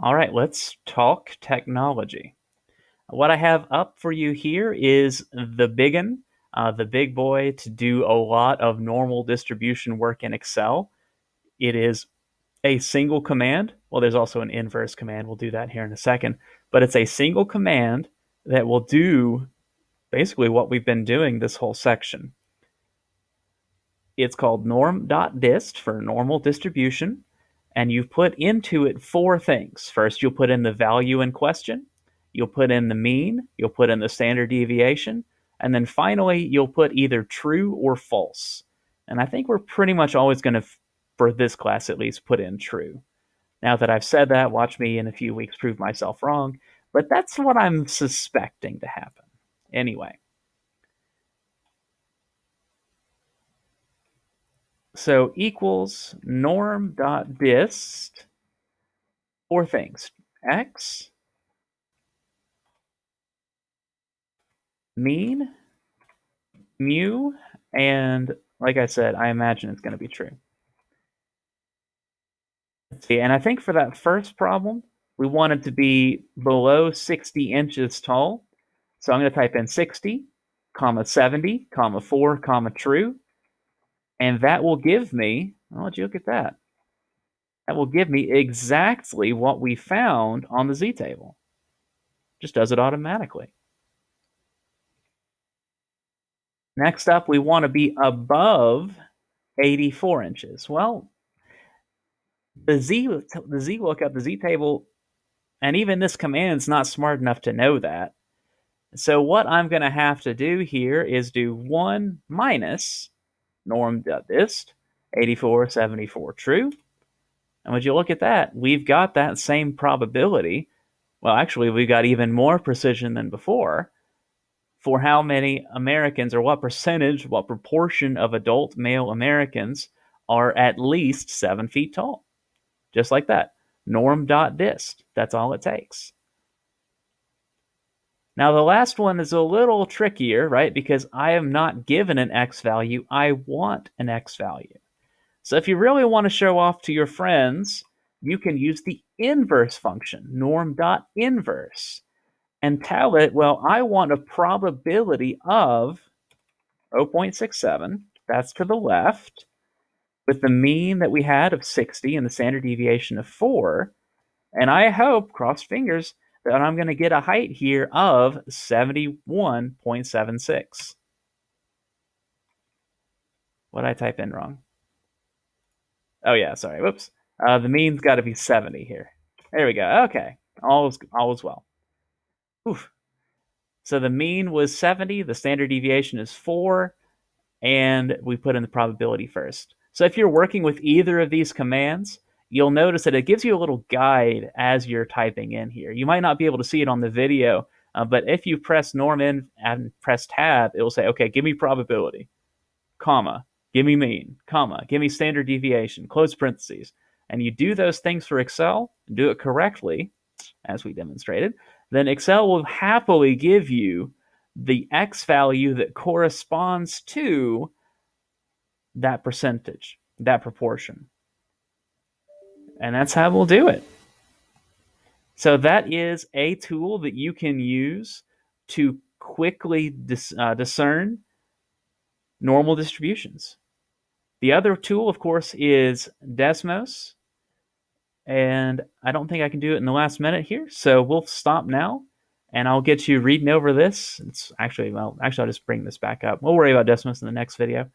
All right, let's talk technology. What I have up for you here is the biggin, the big boy to do a lot of normal distribution work in Excel. It is a single command. Well, there's also an inverse command. We'll do that here in a second. But it's a single command that will do basically what we've been doing this whole section. It's called norm.dist for normal distribution, and you've put into it four things. First, you'll put in the value in question, you'll put in the mean, you'll put in the standard deviation, and then finally, you'll put either true or false. And I think we're pretty much always going to, for this class at least, put in true. Now that I've said that, watch me in a few weeks prove myself wrong, but that's what I'm suspecting to happen. Anyway. So equals norm.dist, four things: x, mean, mu, and like I said, I imagine it's going to be true. Let's see, and I think for that first problem, we want it to be below 60 inches tall. So I'm going to type in 60, comma 70, comma 4, comma true. And that will give me, oh, would you look at that? That will give me exactly what we found on the z-table. Just does it automatically. Next up, we want to be above 84 inches. Well, the z-lookup, the z-table, and even this command's not smart enough to know that. So what I'm going to have to do here is do 1 minus norm.dist, 84, 74 true. And would you look at that? We've got that same probability. Well, actually, we've got even more precision than before for how many Americans, or what percentage, what proportion of adult male Americans are at least 7 feet tall. Just like that. Norm.dist. That's all it takes. Now, the last one is a little trickier, right? Because I am not given an x value. I want an x value. So if you really want to show off to your friends, you can use the inverse function, norm.inverse, and tell it, well, I want a probability of 0.67, that's to the left, with the mean that we had of 60 and the standard deviation of 4. And I hope, cross fingers, that I'm going to get a height here of 71.76. What did I type in wrong? Oh, yeah, sorry. Whoops. The mean's got to be 70 here. There we go. Okay. All is well. Oof. So the mean was 70. The standard deviation is 4. And we put in the probability first. So if you're working with either of these commands, you'll notice that it gives you a little guide as you're typing in here. You might not be able to see it on the video, but if you press norm in and press tab, it will say, okay, give me probability, comma, give me mean, comma, give me standard deviation, close parentheses. And you do those things for Excel, and do it correctly, as we demonstrated, then Excel will happily give you the x value that corresponds to that percentage, that proportion. And that's how we'll do it. So that is a tool that you can use to quickly discern normal distributions. The other tool, of course, is Desmos. And I don't think I can do it in the last minute here. So we'll stop now. And I'll get you reading over this. It's actually, I'll just bring this back up. We'll worry about Desmos in the next video.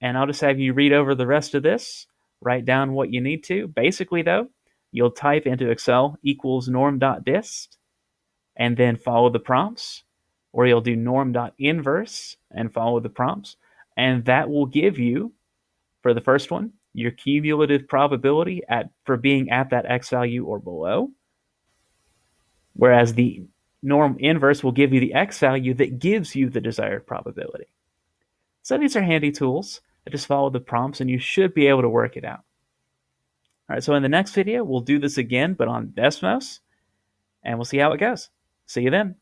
And I'll just have you read over the rest of this, write down what you need to. Basically, though, you'll type into Excel equals norm.dist, and then follow the prompts, or you'll do norm.inverse and follow the prompts. And that will give you, for the first one, your cumulative probability for being at that x value or below. Whereas the norm inverse will give you the x value that gives you the desired probability. So these are handy tools. Just follow the prompts and you should be able to work it out. All right, so in the next video, we'll do this again, but on Desmos, and we'll see how it goes. See you then.